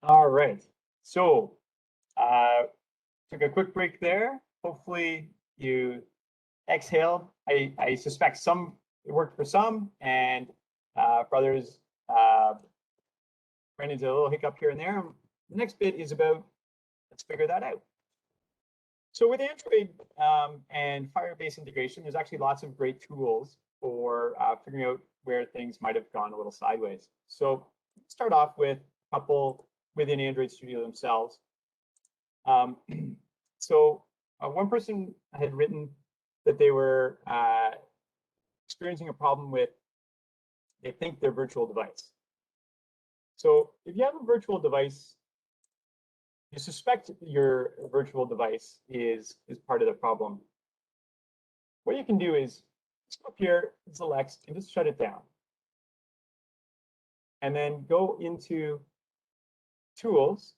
All right. So, uh, took a quick break there. Hopefully you exhaled. I suspect some it worked for some, and for others ran into a little hiccup here and there. The next bit is about let's figure that out. So with Android and Firebase integration, there's actually lots of great tools for figuring out where things might have gone a little sideways. So let's start off with a couple within Android Studio themselves. So one person had written that they were experiencing a problem with, they think, their virtual device. So if you have a virtual device, you suspect your virtual device is part of the problem. What you can do is just go up here, select, and just shut it down. And then go into Tools,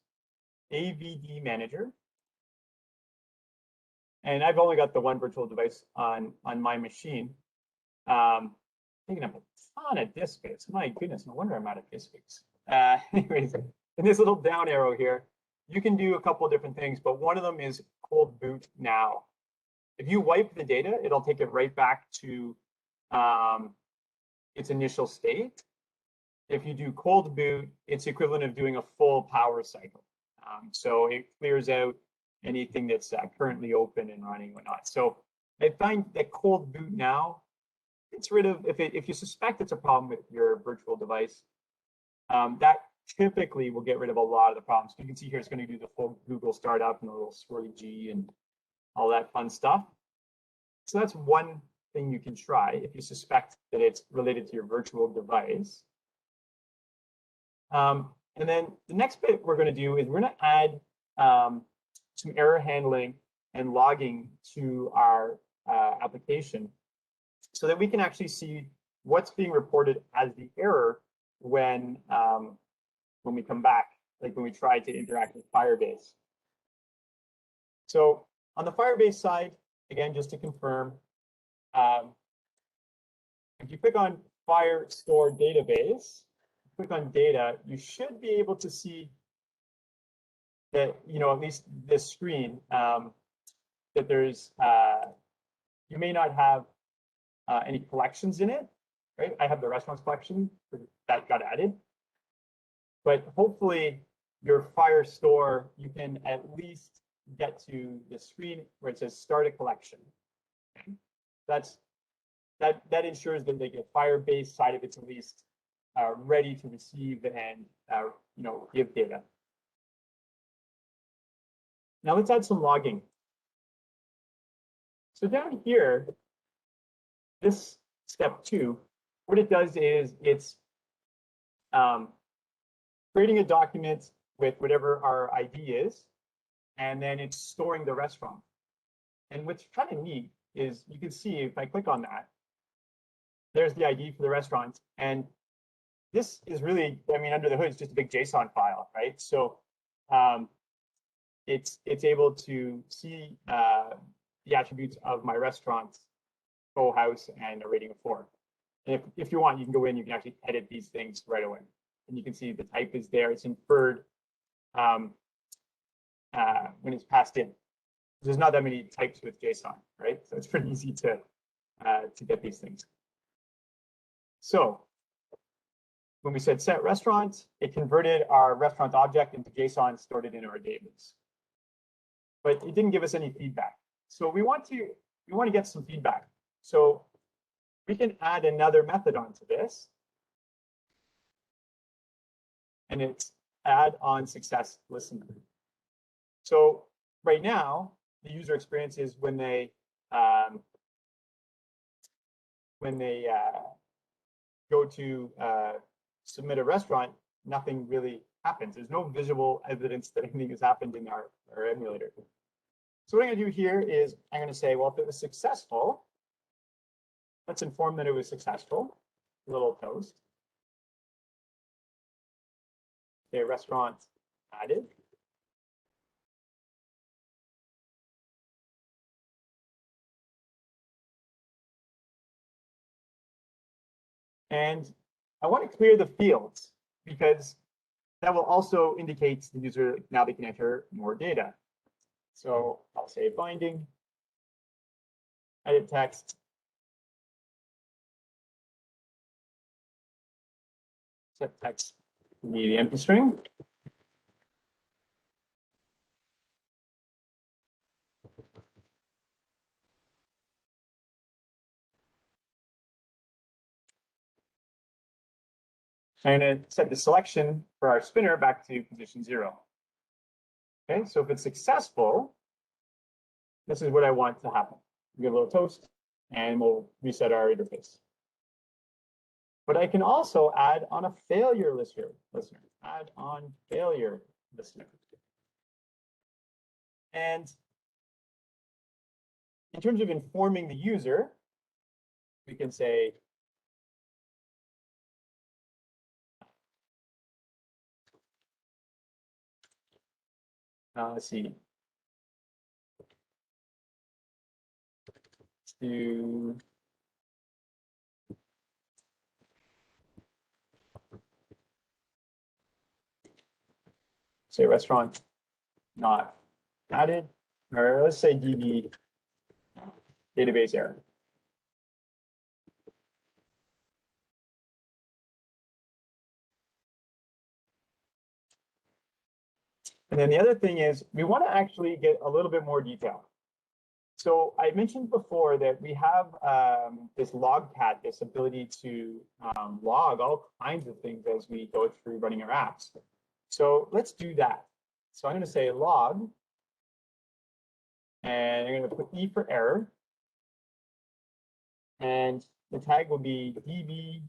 AVD Manager. And I've only got the one virtual device on my machine. Taking up a ton of disk space. My goodness, no wonder I'm out of disk space. Anyways, in this little down arrow here, you can do a couple of different things, but one of them is cold boot now. If you wipe the data, it'll take it right back to its initial state. If you do cold boot, it's equivalent of doing a full power cycle. So it clears out anything that's currently open and running and whatnot. So I find that cold boot now, it's rid of, if you suspect it's a problem with your virtual device, that typically will get rid of a lot of the problems. You can see here it's going to do the full Google startup and the little swirly G and all that fun stuff. So that's one thing you can try if you suspect that it's related to your virtual device. And then the next bit we're going to do is we're going to add some error handling and logging to our application so that we can actually see what's being reported as the error when we come back, like when we try to interact with Firebase. So on the Firebase side, again, just to confirm, if you click on Firestore Database, click on Data, you should be able to see that, at least this screen, that there's, you may not have any collections in it, right? I have the restaurants collection that got added. But hopefully your Firestore, you can at least get to the screen where it says start a collection. That ensures that the Firebase side of it's at least ready to receive and give data. Now let's add some logging. So down here, this step 2, what it does is it's creating a document with whatever our ID is, and then it's storing the restaurant. And what's kind of neat is you can see if I click on that, there's the ID for the restaurant. And this is really, under the hood, it's just a big JSON file, right? So it's able to see the attributes of my restaurant, full house, and a rating of 4. And if you want, you can go in, you can actually edit these things right away. And you can see the type is there, it's inferred when it's passed in. There's not that many types with JSON, right? So it's pretty easy to get these things. So when we said set restaurant, it converted our restaurant object into JSON, stored it in our database. But it didn't give us any feedback. So we want to get some feedback. So we can add another method onto this. And it's add on success listener. So right now, the user experience is when they go to submit a restaurant, nothing really happens. There's no visual evidence that anything has happened in our emulator. So what I'm going to do here is I'm going to say, well, if it was successful, let's inform that it was successful. A little toast. Okay, restaurant added. And I want to clear the fields because that will also indicate to the user now they can enter more data. So I'll say binding, edit text, set text to be the empty string. I'm going to set the selection for our spinner back to position 0. Okay, so if it's successful, this is what I want to happen. We give a little toast, and we'll reset our interface. But I can also add on a failure listener. Add on failure listener. And in terms of informing the user, we can say, let's see. Let's do say restaurant not added, or let's say DB database error. And then the other thing is we want to actually get a little bit more detail. So I mentioned before that we have this logcat, this ability to log all kinds of things as we go through running our apps. So let's do that. So I'm going to say log, and I'm going to put E for error. And the tag will be DB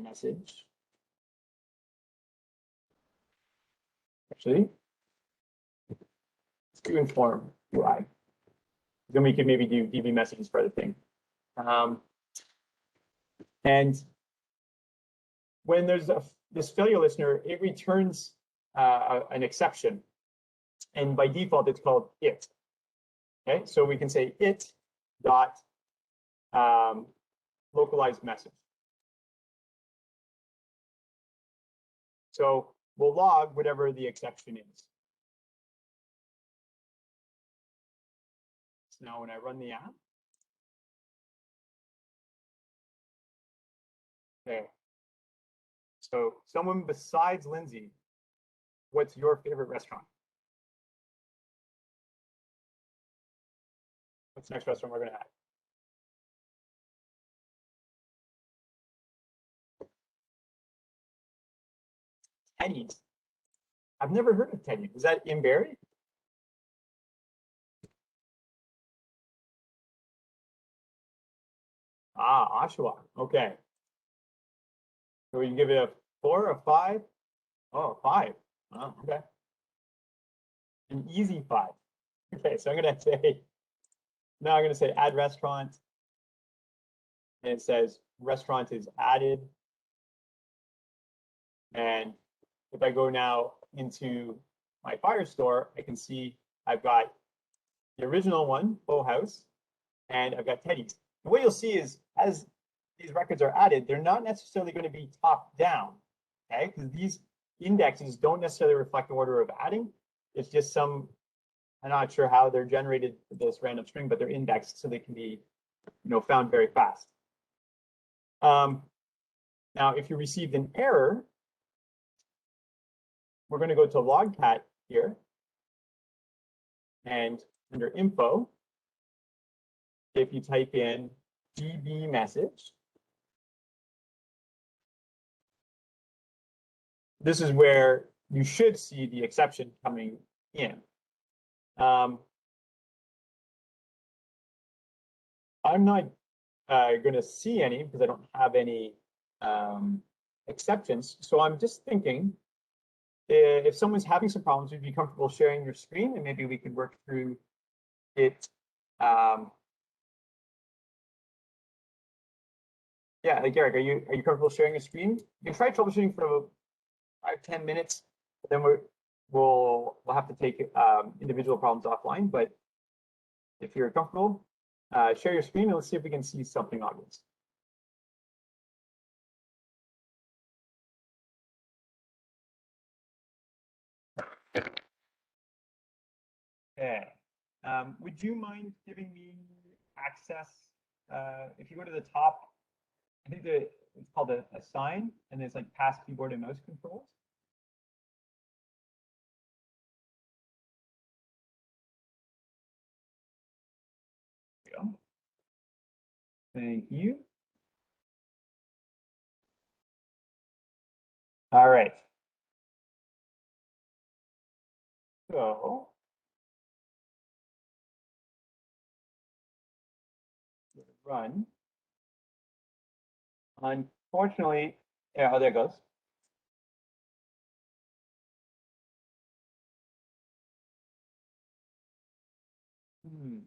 message. Actually, let's do inform UI. Then we could maybe do DB messages for the thing. And when there's this failure listener, it returns an exception. And by default, it's called it. Okay, so we can say it dot localized message. So we'll log whatever the exception is. So now when I run the app, okay. So someone besides Lindsay, what's your favorite restaurant? What's the next restaurant we're going to add? Teddy's. I've never heard of Teddy's. Is that in Barrie? Ah, Oshawa. Okay. So we can give it a 4, a 5. Oh, 5. Oh, okay. An easy 5. Okay, so I'm going to say, now I'm going to say add restaurant. And it says restaurant is added. And if I go now into my Firestore, I can see I've got the original one, Bow House, and I've got Teddy's. And what you'll see is as these records are added, they're not necessarily going to be top down, okay? Because these indexes don't necessarily reflect the order of adding. It's just some, I'm not sure how they're generated this random string, but they're indexed so they can be, found very fast. Now, if you received an error, we're going to go to logcat here, and under info, if you type in DB message, this is where you should see the exception coming in. I'm not going to see any because I don't have any exceptions. So I'm just thinking if someone's having some problems, would you be comfortable sharing your screen and maybe we could work through it. Yeah, Garrick, are you comfortable sharing a screen? You can try troubleshooting for about 5-10 minutes, but then we'll have to take individual problems offline. But if you're comfortable, share your screen and let's see if we can see something obvious. Okay. Would you mind giving me access? If you go to the top, I think it's called a sign, and it's like past keyboard and mouse controls. There you go. Thank you. All right. So run. Unfortunately, yeah, oh, there it goes. Hmm.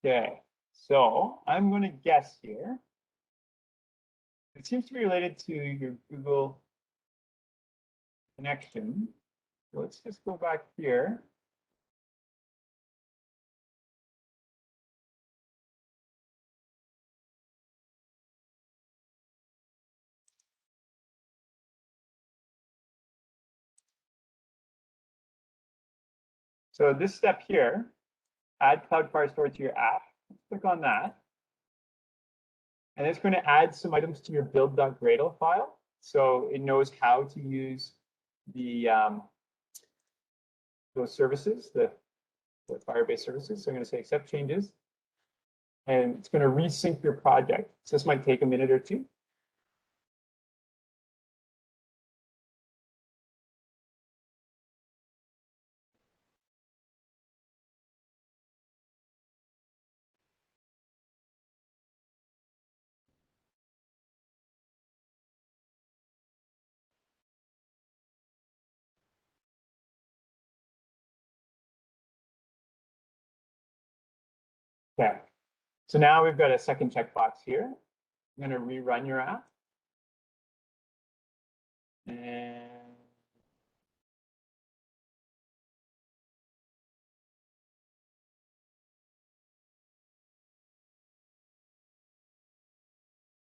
Okay, so I'm going to guess here. It seems to be related to your Google connection. So let's just go back here. So this step here, add Cloud Firestore to your app. Click on that. And it's going to add some items to your build.gradle file. So it knows how to use the those services, the Firebase services. So I'm going to say accept changes. And it's going to resync your project. So this might take a minute or two. Okay. So now we've got a second checkbox here. I'm going to rerun your app. And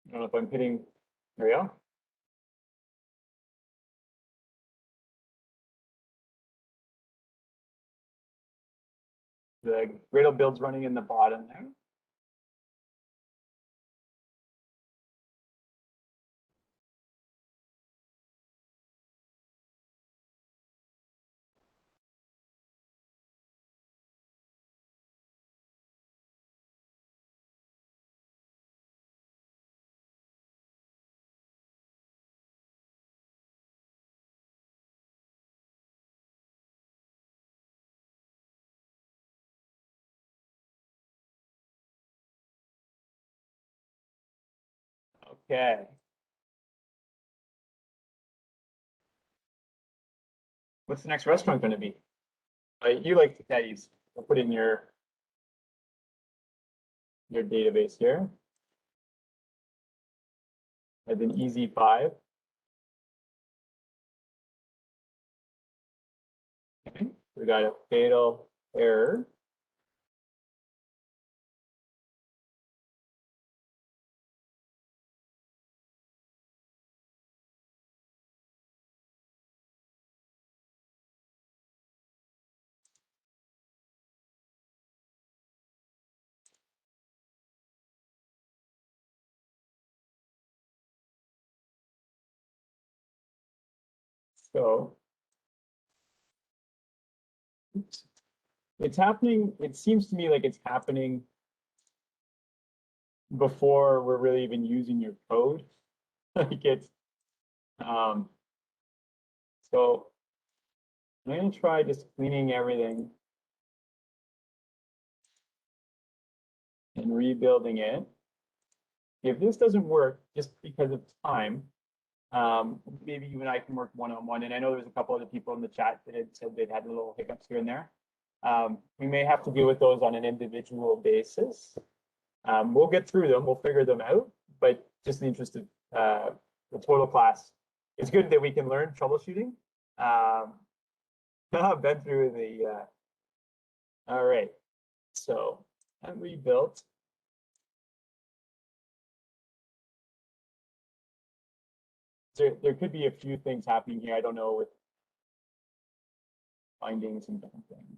I don't know if I'm hitting, there we go. The Gradle build's running in the bottom there. Okay. What's the next restaurant going to be? You like Teddy's. I'll put in your database here as an easy 5. Okay. We got a fatal error. So it's happening. It seems to me like it's happening before we're really even using your code. Like it's so I'm going to try just cleaning everything and rebuilding it. If this doesn't work just because of time, maybe you and I can work one-on-one. And I know there's a couple other people in the chat that had said they'd had little hiccups here and there. We may have to deal with those on an individual basis. We'll get through them, we'll figure them out, but just in the interest of the total class, it's good that we can learn troubleshooting. Been through the, all right. So, and we built. There could be a few things happening here. I don't know with findings and different things.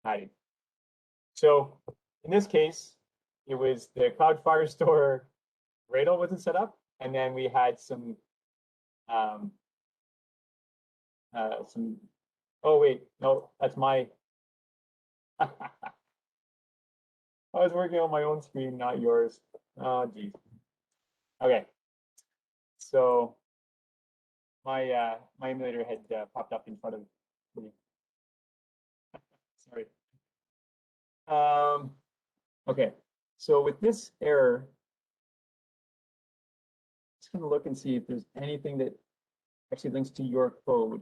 Hiding. So in this case, it was the Cloud Firestore Gradle wasn't set up, and then we had some. Oh wait, no, that's my. I was working on my own screen, not yours. Oh geez. Okay, so my emulator had popped up in front of me. Sorry. Okay, so with this error, just gonna look and see if there's anything that actually links to your code.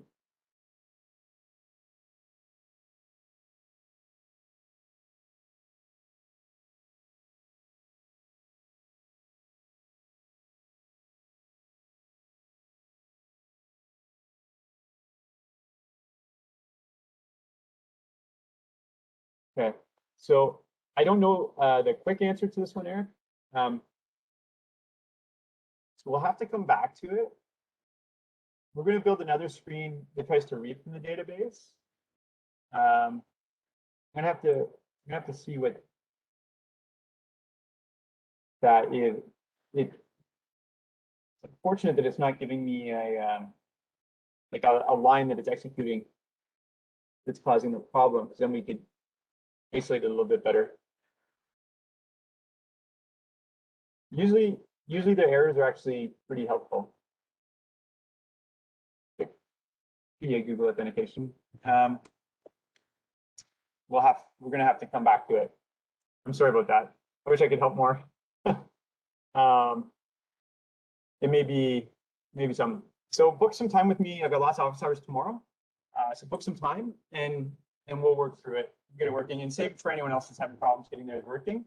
Okay, so I don't know the quick answer to this one, Eric. So we'll have to come back to it. We're going to build another screen that tries to read from the database. I'm gonna have to see what that is. It's unfortunate that it's not giving me a like a line that it's executing that's causing the problem, because then we could isolate it a little bit better. Usually the errors are actually pretty helpful. Via Google authentication. We're gonna have to come back to it. I'm sorry about that. I wish I could help more. It may be maybe some. So book some time with me. I've got lots of office hours tomorrow. So book some time and we'll work through it, get it working, and save for anyone else that's having problems getting theirs working.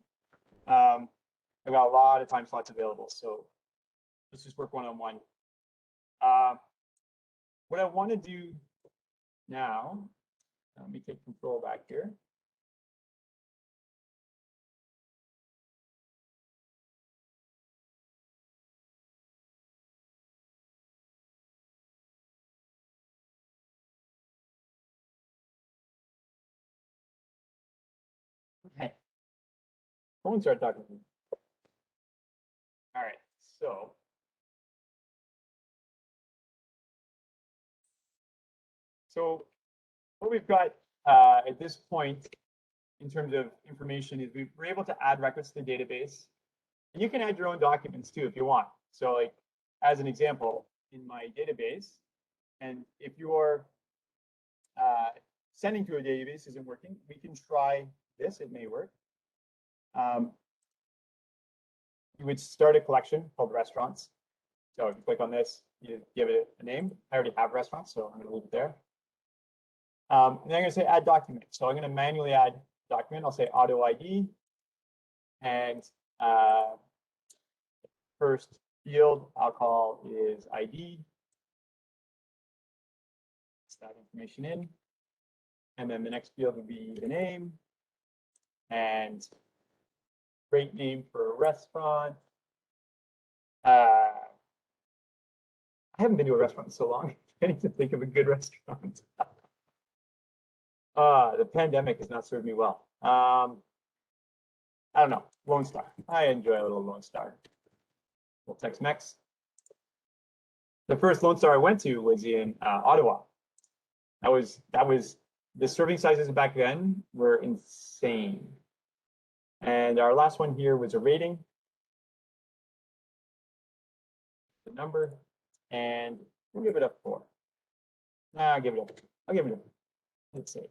I've got a lot of time slots available, so let's just work one-on-one. What I want to do now, let me take control back here. Okay. Someone start talking to me. All right, so what we've got at this point in terms of information is we're able to add records to the database. And you can add your own documents too if you want. So like as an example, in my database, and if your sending to a database isn't working, we can try this, it may work. You would start a collection called restaurants. So if you click on this, you give it a name. I already have restaurants, so I'm going to leave it there. And then I'm going to say add document. So I'm going to manually add document. I'll say auto ID. And first field I'll call is ID. That information in. And then the next field would be the name and great name for a restaurant. I haven't been to a restaurant in so long. I need to think of a good restaurant. The pandemic has not served me well. I don't know. Lone Star. I enjoy a little Lone Star. We'll Tex-Mex. The first Lone Star I went to was in Ottawa. That was the serving sizes back then were insane. And our last one here was a rating, the number, and we'll give it a 4. I'll give it a. Let's see.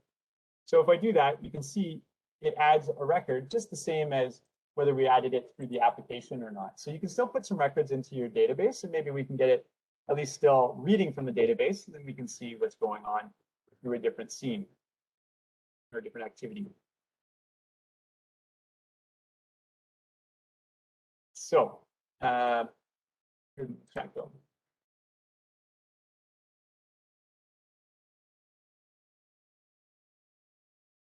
So if I do that, you can see it adds a record just the same as whether we added it through the application or not. So you can still put some records into your database, and maybe we can get it at least still reading from the database, and then we can see what's going on through a different scene. or a different activity. So, where did the chat go?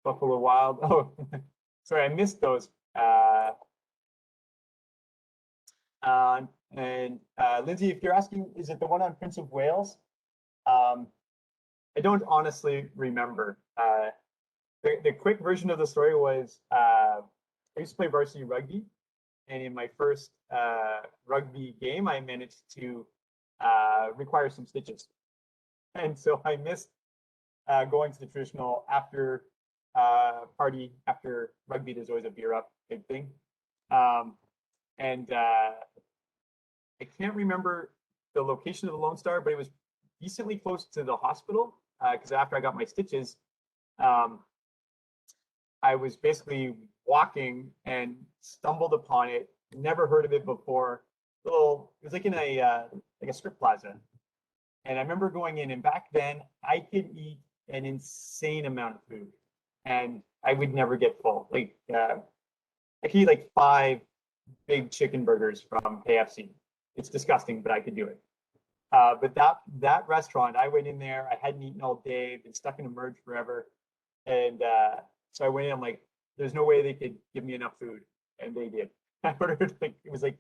Buffalo Wild. Oh, sorry, I missed those. And Lindsay, if you're asking, is it the one on Prince of Wales? I don't honestly remember. The quick version of the story was I used to play varsity rugby, and in my first rugby game, I managed to require some stitches, and so I missed going to the traditional after party after rugby. There's always a beer up big thing, and I can't remember the location of the Lone Star, but it was decently close to the hospital because after I got my stitches, I was basically walking and stumbled upon it. Never heard of it before. It was like in a strip plaza, and I remember going in. And back then, I could eat an insane amount of food, and I would never get full. Like I could eat like 5 big chicken burgers from KFC. It's disgusting, but I could do it. But that restaurant, I went in there. I hadn't eaten all day. Been stuck in a merge forever, and so I went in. I'm like, there's no way they could give me enough food, and they did. I ordered like it was like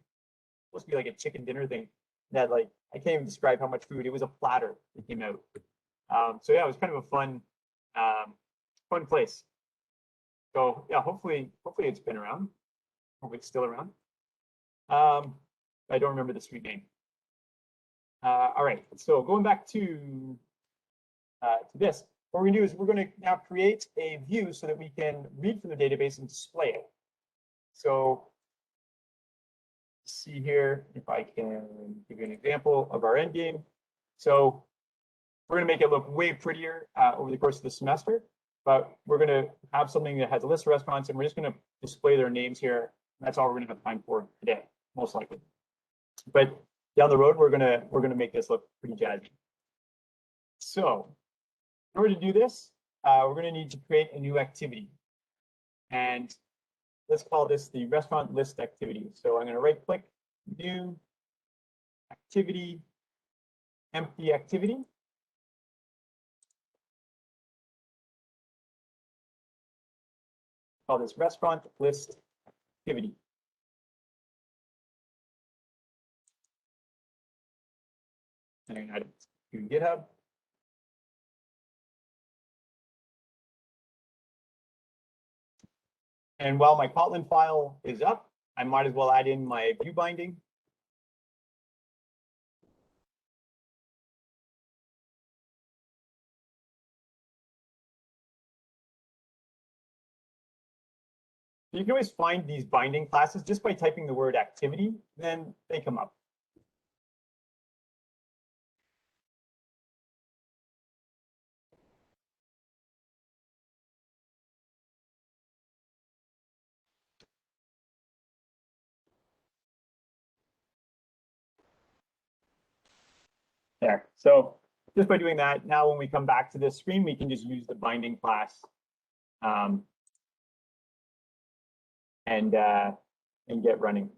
supposed to be like a chicken dinner thing. That like I can't even describe how much food. It was a platter that came out. So yeah, it was kind of a fun place. So yeah, hopefully it's been around. Hopefully it's still around. I don't remember the street name. All right, so going back to this, what we're gonna do is we're gonna now create a view so that we can read from the database and display it. So see here if I can give you an example of our end game. So we're gonna make it look way prettier over the course of the semester, but we're gonna have something that has a list of restaurants and we're just gonna display their names here. That's all we're gonna have time for today, most likely. But down the road, we're gonna make this look pretty jazzy. So in order to do this, we're gonna need to create a new activity. And let's call this the restaurant list activity. So I'm gonna right click, new activity, empty activity. Call this restaurant list activity. And I'm gonna add it to GitHub. And while my Kotlin file is up, I might as well add in my view binding. You can always find these binding classes just by typing the word activity, then they come up. There. So just by doing that, now when we come back to this screen, we can just use the binding class and get running.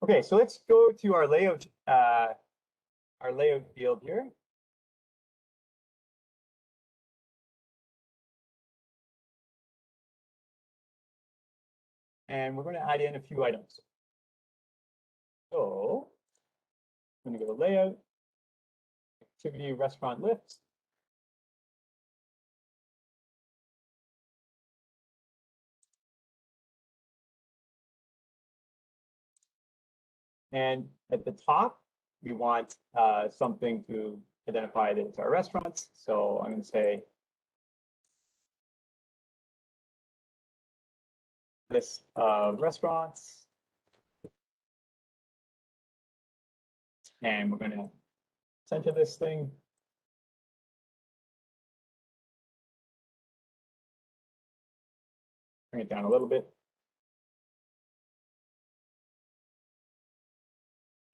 Okay, so let's go to our layout field here. And we're going to add in a few items. So I'm going to go to layout, activity, restaurant list. And at the top, we want something to identify that it's our restaurants. So I'm going to say list of restaurants. And we're going to center this thing. Bring it down a little bit.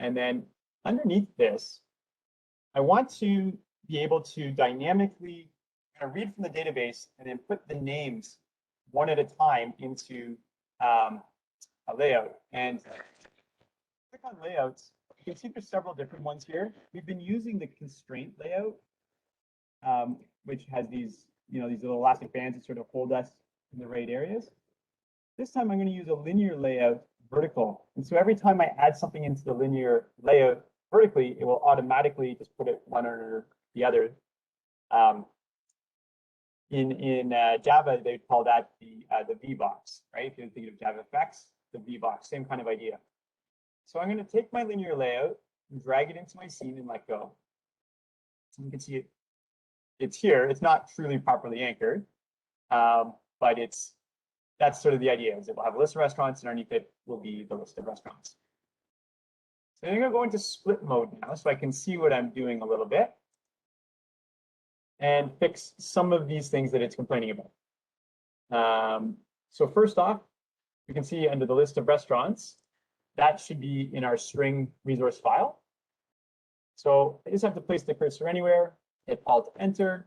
And then underneath this, I want to be able to dynamically going to read from the database and then put the names one at a time into a layout. And click on layouts. You can see there's several different ones here. We've been using the constraint layout, which has these, these little elastic bands that sort of hold us in the right areas. This time I'm going to use a linear layout vertical. And so every time I add something into the linear layout vertically, it will automatically just put it one under the other. In Java, they call that the VBox, right? If you think of Java effects, the VBox, same kind of idea. So I'm going to take my linear layout and drag it into my scene and let go. So you can see it's here. It's not truly properly anchored, but that's sort of the idea. Is it will have a list of restaurants, and underneath it will be the list of restaurants. So I'm going to go into split mode now, so I can see what I'm doing a little bit and fix some of these things that it's complaining about. So first off, you can see under the list of restaurants, that should be in our string resource file. So I just have to place the cursor anywhere, hit Alt Enter.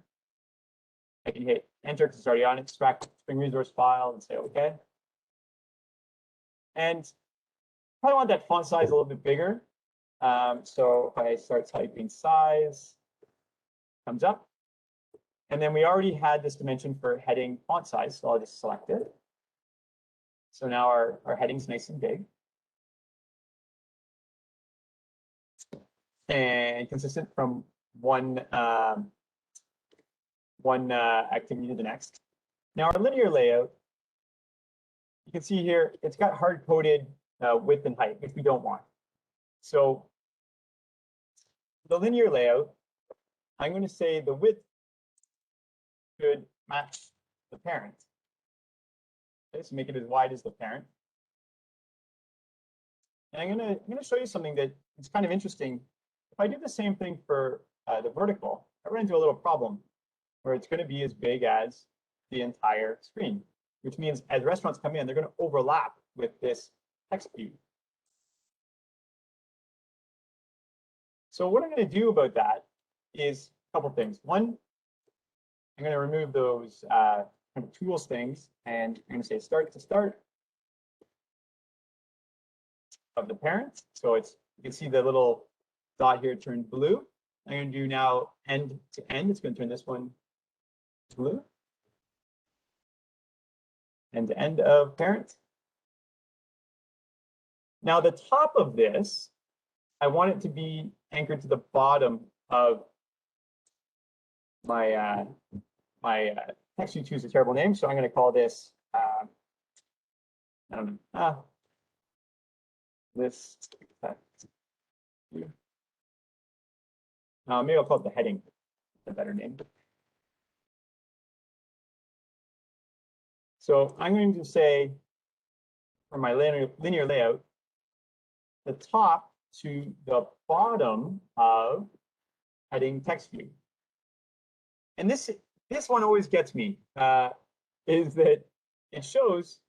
I can hit Enter because it's already on, extract string resource file and say OK. And probably want that font size a little bit bigger. So if I start typing size, comes up. And then we already had this dimension for heading font size, so I'll just select it. So now our heading's nice and big. And consistent from one activity to the next. Now our linear layout, you can see here, it's got hard-coded width and height, which we don't want. So the linear layout, I'm going to say the width should match the parent. Okay, so make it as wide as the parent. And I'm going to show you something that is kind of interesting. If I do the same thing for the vertical, I run into a little problem where it's going to be as big as the entire screen, which means as restaurants come in, they're going to overlap with this text view. So what I'm going to do about that is a couple things. One, I'm going to remove those kind of tools things, and I'm going to say start to start of the parent. So you can see the little dot here turned blue. I'm going to do now end to end. It's going to turn this one blue. End to end of parent. Now the top of this, I want it to be anchored to the bottom of my text view. Choose a terrible name, so I'm going to call this I don't know, list text view. Maybe I'll call it the heading, a better name. So I'm going to say for my linear layout, the top to the bottom of heading text view. And this one always gets me, is that it shows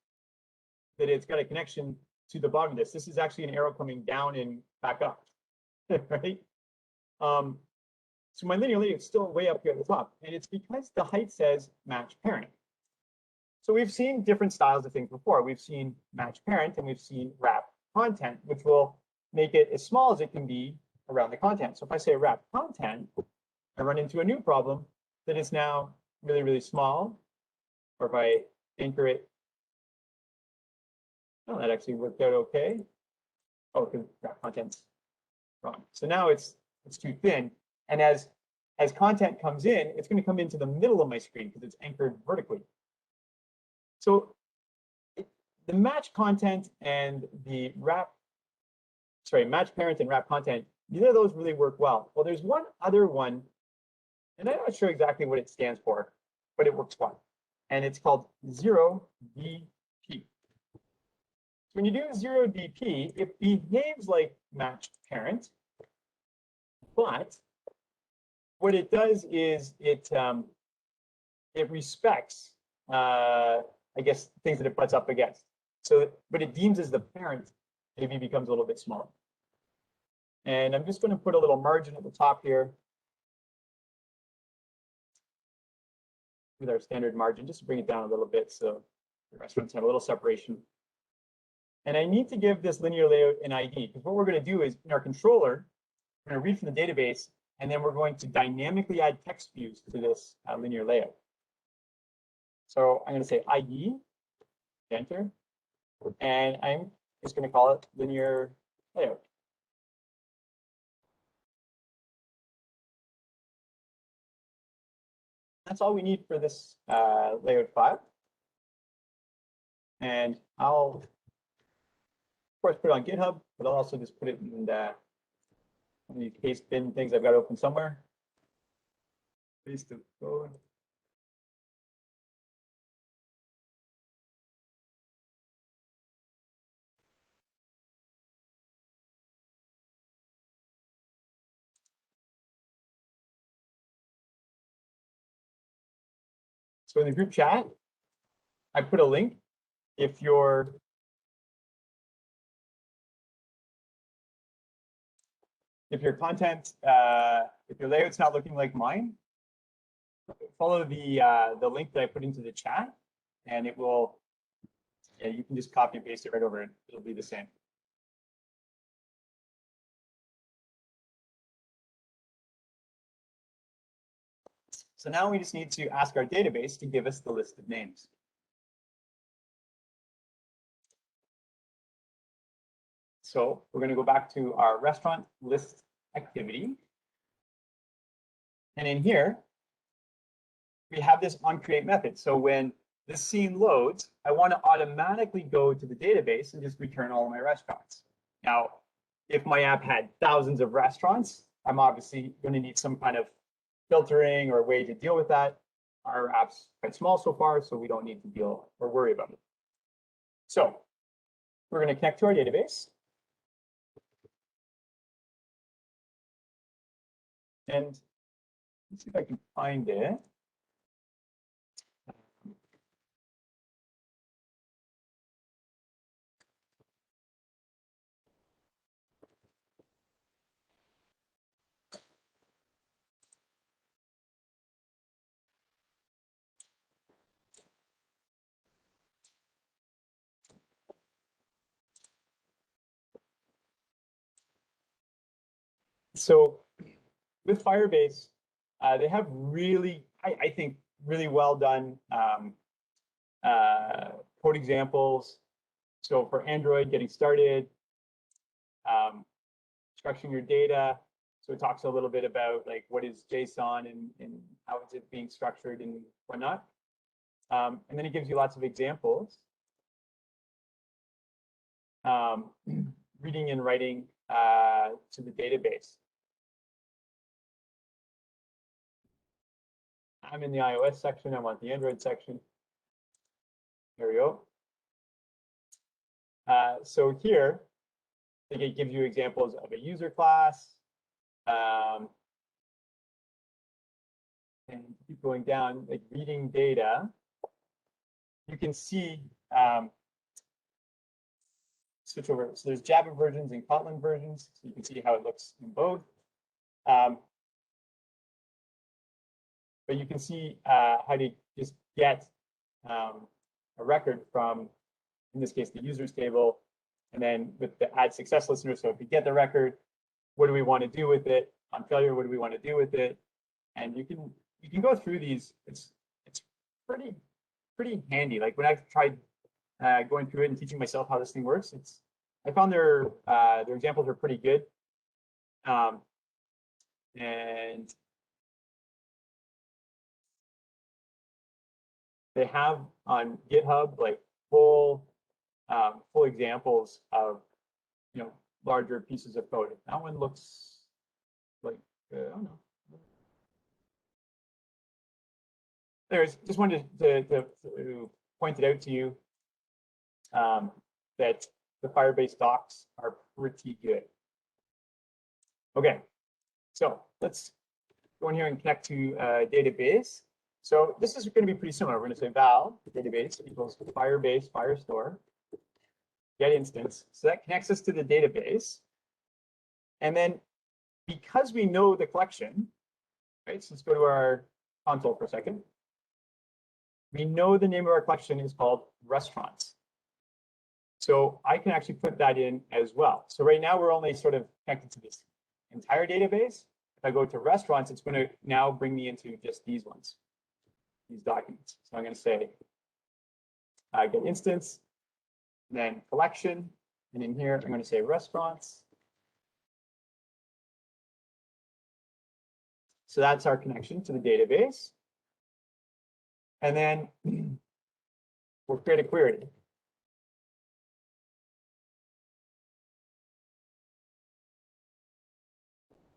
that it's got a connection to the bottom of this. This is actually an arrow coming down and back up, right? So my linear layout is still way up here at the top, and it's because the height says match parent. So we've seen different styles of things before. We've seen match parent and we've seen wrap content, which will make it as small as it can be around the content. So if I say wrap content, I run into a new problem that is now really, really small. Or if I anchor it, oh, that actually worked out okay. Oh, because wrap content's wrong. So now it's too thin. And as content comes in, it's going to come into the middle of my screen because it's anchored vertically. So the match content and the match parent and wrap content, neither of those really work well. Well, there's one other one, and I'm not sure exactly what it stands for, but it works well. And it's called 0DP. So when you do 0DP, it behaves like match parent, but what it does is it respects I guess things that it butts up against. So, but it deems as the parent, maybe becomes a little bit smaller. And I'm just going to put a little margin at the top here. with our standard margin, just to bring it down a little bit so the restaurants have a little separation. And I need to give this linear layout an ID, because what we're going to do is in our controller, we're going to read from the database, and then we're going to dynamically add text views to this linear layout. So I'm going to say ID, enter, and I'm just going to call it linear layout. That's all we need for this layout file. And I'll, of course, put it on GitHub, but I'll also just put it in one of these case bin things I've got open somewhere. Paste the code. So in the group chat, I put a link. If your content, if your layout's not looking like mine, follow the link that I put into the chat, and it will. Yeah, you can just copy and paste it right over, and it'll be the same. So now we just need to ask our database to give us the list of names. So we're going to go back to our restaurant list activity. And in here, we have this onCreate method. So when this scene loads, I want to automatically go to the database and just return all of my restaurants. Now, if my app had thousands of restaurants, I'm obviously going to need some kind of filtering or way to deal with that. Our app's quite small so far, so we don't need to deal or worry about it. So we're going to connect to our database. And let's see if I can find it. So with Firebase, they have really, I think, really well done code examples. So for Android, getting started, structuring your data. So it talks a little bit about like what is JSON and how is it being structured and whatnot. And then it gives you lots of examples. Reading and writing to the database. I'm in the iOS section. I want the Android section. There we go. So here, I think it gives you examples of a user class. And keep going down, like reading data. You can see, switch over. So there's Java versions and Kotlin versions. So you can see how it looks in both. But you can see how to just get a record from, in this case, the users table, and then with the add success listener. So if we get the record, what do we want to do with it? On failure, what do we want to do with it? And you can go through these. It's pretty handy. Like when I tried going through it and teaching myself how this thing works, I found their examples are pretty good. And they have on GitHub like full examples of larger pieces of code. That one looks like I don't know. There's just wanted to point it out to you that the Firebase docs are pretty good. Okay, so let's go in here and connect to a database. So this is going to be pretty similar. We're going to say val database equals Firebase Firestore get instance. So that connects us to the database. And then because we know the collection, right? So let's go to our console for a second. we know the name of our collection is called restaurants. So I can actually put that in as well. So right now we're only sort of connected to this entire database. If I go to restaurants, it's going to now bring me into just these ones, these documents. So I'm going to say get instance, then collection, and in here I'm going to say restaurants. So that's our connection to the database. And then we'll create a query.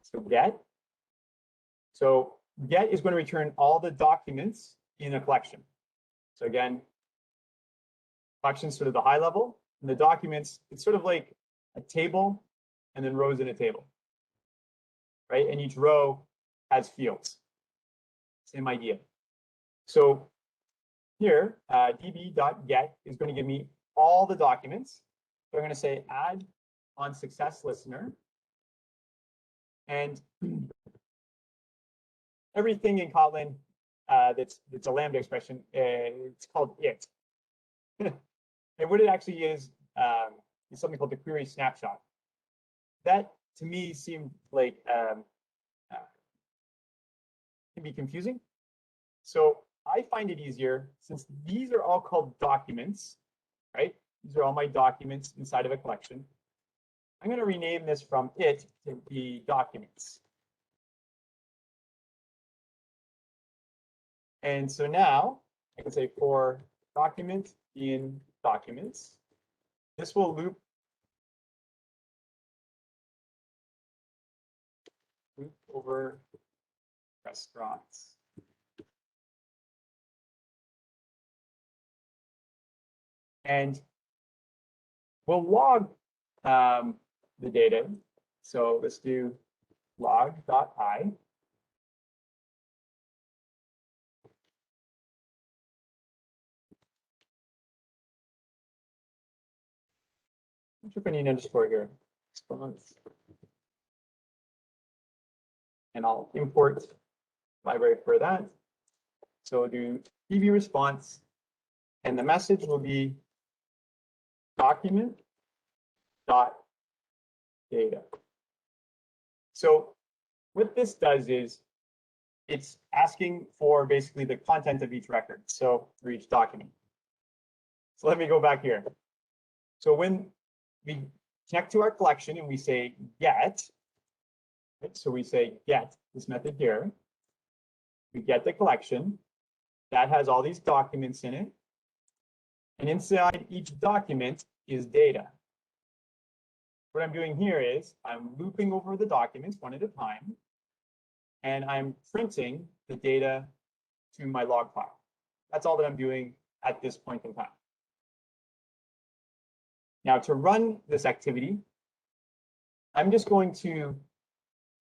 So get. So get is going to return all the documents in a collection. So again, collection is sort of the high level, and the documents, it's sort of like a table and then rows in a table, right? And each row has fields. Same idea. So here, db.get is going to give me all the documents. So I'm going to say add on success listener. And everything in Kotlin that's a Lambda expression, it's called it. And what it actually is something called the query snapshot. That to me seemed like can be confusing. So I find it easier, since these are all called documents, right? These are all my documents inside of a collection. I'm going to rename this from it to be documents. And so now I can say for document in documents, this will loop over restaurants. And we'll log the data. So let's do log.i. I'm sure if I need an underscore here. Response. And I'll import library for that. So we'll do db response, and the message will be document dot data. So what this does is it's asking for basically the content of each record, so for each document. So let me go back here. So when we connect to our collection and we say get, right? So we say get this method here. We get the collection that has all these documents in it. And inside each document is data. What I'm doing here is I'm looping over the documents one at a time, and I'm printing the data to my log file. That's all that I'm doing at this point in time. Now, to run this activity, I'm just going to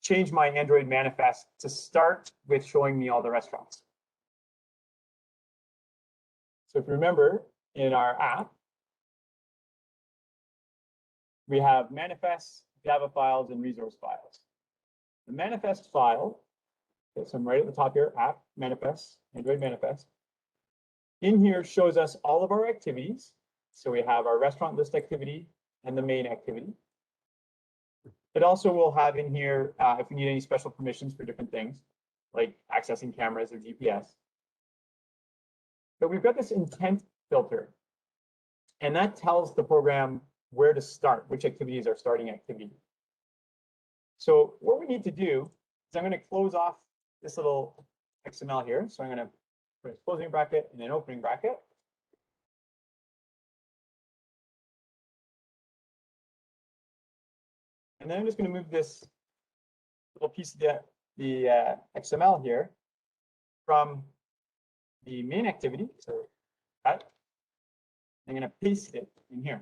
change my Android manifest to start with showing me all the restaurants. So if you remember, in our app, we have manifests, Java files, and resource files. The manifest file, okay, so I'm right at the top here, app, manifest, Android manifest. In here shows us all of our activities. So we have our restaurant list activity and the main activity. It also will have in here, if we need any special permissions for different things, like accessing cameras or GPS. But we've got this intent filter, and that tells the program where to start, which activity is our starting activity. So what we need to do is I'm going to close off this little XML here. So I'm going to put a closing bracket and an opening bracket. And then I'm just going to move this little piece of the XML here from the main activity. So that, I'm going to paste it in here.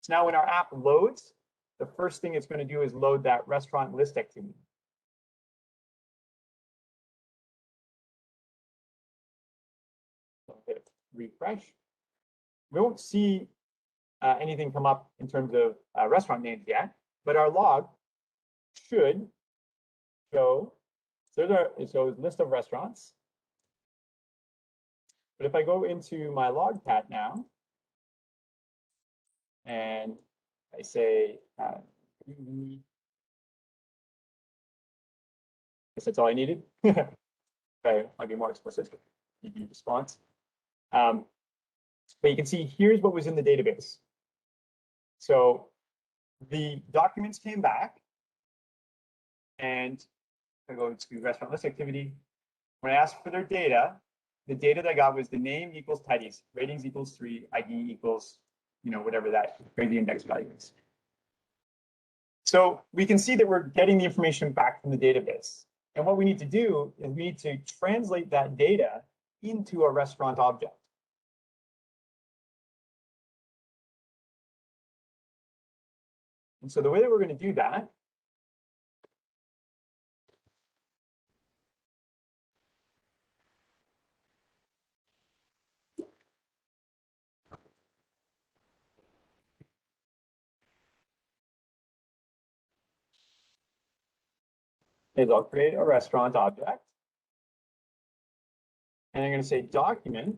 So now when our app loads, the first thing it's going to do is load that restaurant list activity. So hit refresh. We won't see anything come up in terms of restaurant names yet, but our log should show, so it shows list of restaurants. But if I go into my logcat now, and I say, I guess that's all I needed. Okay, might be more explicit, EB response. But you can see here's what was in the database. So the documents came back, and I go to restaurant list activity. When I asked for their data, the data that I got was the name equals Teddy's, ratings equals 3, ID equals, whatever that the index value is. So we can see that we're getting the information back from the database. And what we need to do is we need to translate that data into a restaurant object. And so the way that we're going to do that is I'll create a restaurant object. And I'm going to say document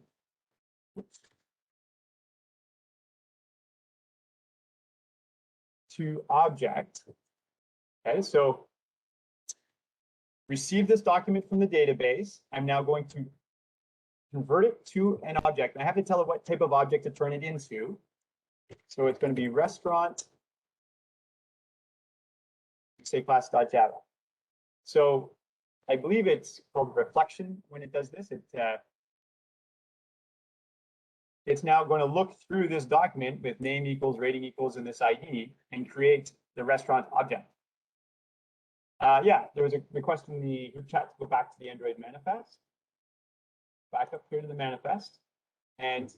to object. Okay, so receive this document from the database. I'm now going to convert it to an object. I have to tell it what type of object to turn it into. So it's going to be restaurant, say class.java. So I believe it's called reflection when it does this. It's now going to look through this document with name equals, rating equals, and this ID and create the restaurant object. Yeah, there was a request in the group chat to go back to the Android manifest. Back up here to the manifest. And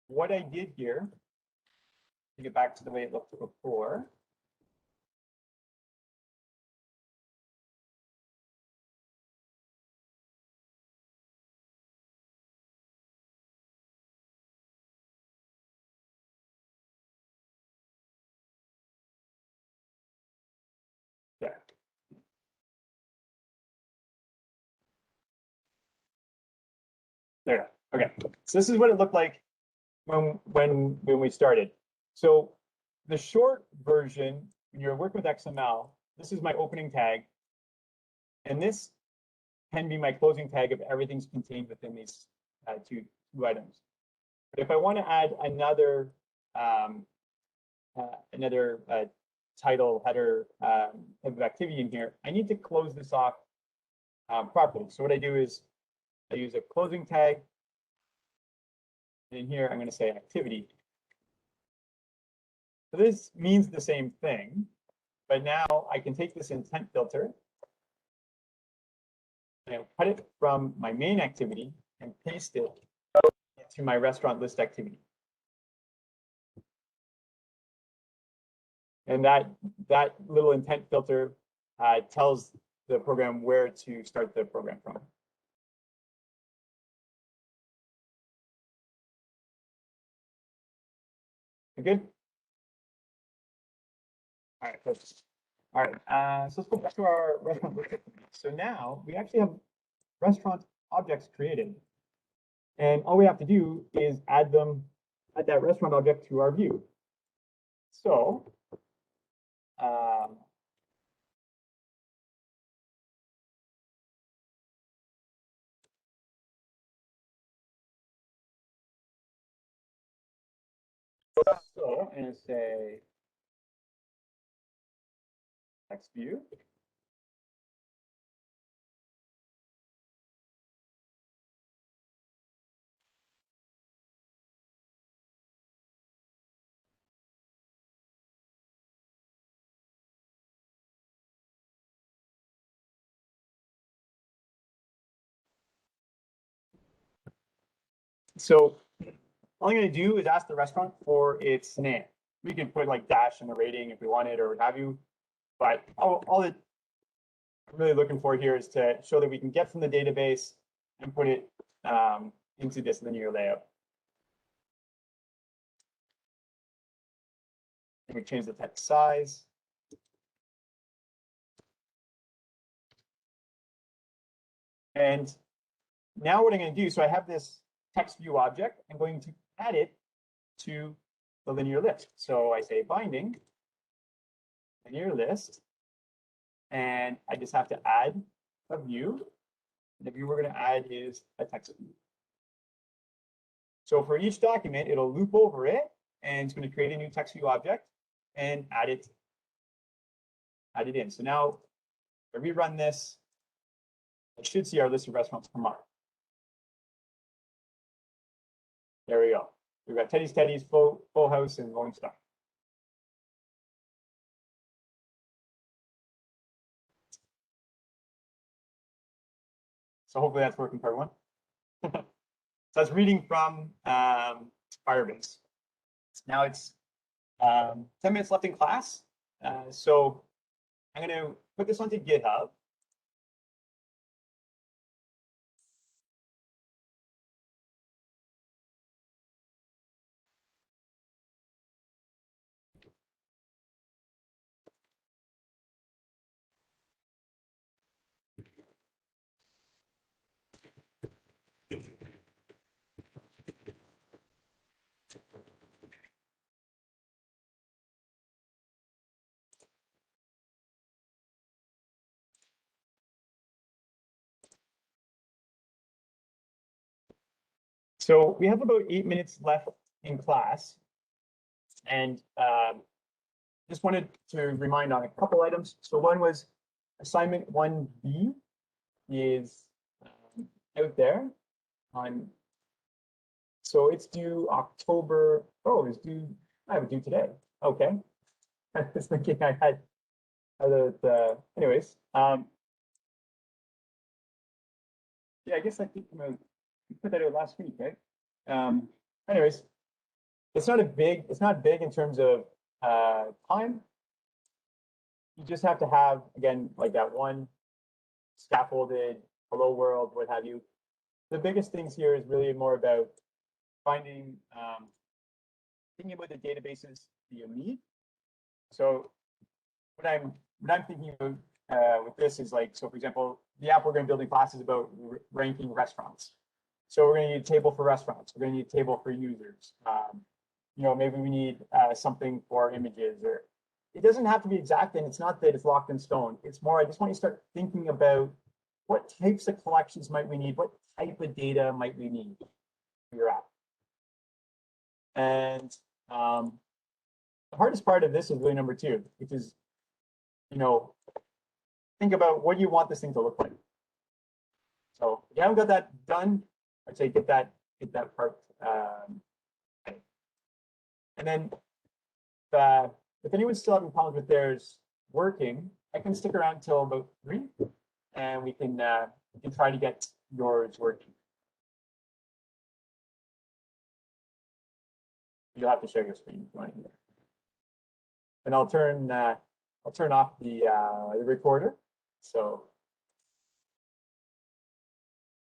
what I did here, to get back to the way it looked before, there. There. Okay. So this is what it looked like when we started. So the short version, when you're working with XML, this is my opening tag, and this can be my closing tag if everything's contained within these two items. But if I want to add another title header type of activity in here, I need to close this off properly. So what I do is I use a closing tag. And in here, I'm going to say activity. So this means the same thing, but now I can take this intent filter and I'll cut it from my main activity and paste it to my restaurant list activity. And that little intent filter tells the program where to start the program from. You good? All right, perfect. All right, so let's go back to our restaurant list activity. So now we actually have restaurant objects created. And all we have to do is add that restaurant object to our view. So I'm going to say text view. So all I'm going to do is ask the restaurant for its name. We can put like dash in the rating if we wanted or what have you. But all that I'm really looking for here is to show that we can get from the database and put it into this linear layout. And we change the text size. And Now what I'm going to do, so I have this text view object. I'm going to add it to the linear list. So I say binding linear list, and I just have to add a view. The view we're going to add is a text view. So for each document, it'll loop over it, and it's going to create a new text view object and add it in. So now if we run this, I should see our list of restaurants come up. There we go. We've got Teddy's, Full House, and Lone Star. So hopefully that's working, part one. So that's reading from Firebase. Now it's 10 minutes left in class. So I'm going to put this onto GitHub. So we have about 8 minutes left in class, and just wanted to remind on a couple items. So one was assignment 1B is out there on, so it's due October. Oh, it's due, I have it due today. Okay. I was thinking I had anyways. Yeah, I guess I think we put that out last week, right? Anyways, it's not big in terms of time. You just have to have, again, like that one scaffolded hello world, what have you. The biggest things here is really more about finding, thinking about the databases that you need. So what I'm thinking about with this is like, so for example, the app we're going to build in class is about ranking restaurants. So we're going to need a table for restaurants. We're going to need a table for users. You know, maybe we need something for images, or it doesn't have to be exact, and it's not that it's locked in stone. It's more, I just want you to start thinking about what types of collections might we need, what type of data might we need for your app. And the hardest part of this is really number 2, which is, you know, think about what you want this thing to look like. So if you haven't got that done, I'd say get that part. And then if anyone's still having problems with theirs working, I can stick around till about 3, and we can try to get yours working. You'll have to share your screen if you want to. And I'll turn off the recorder. So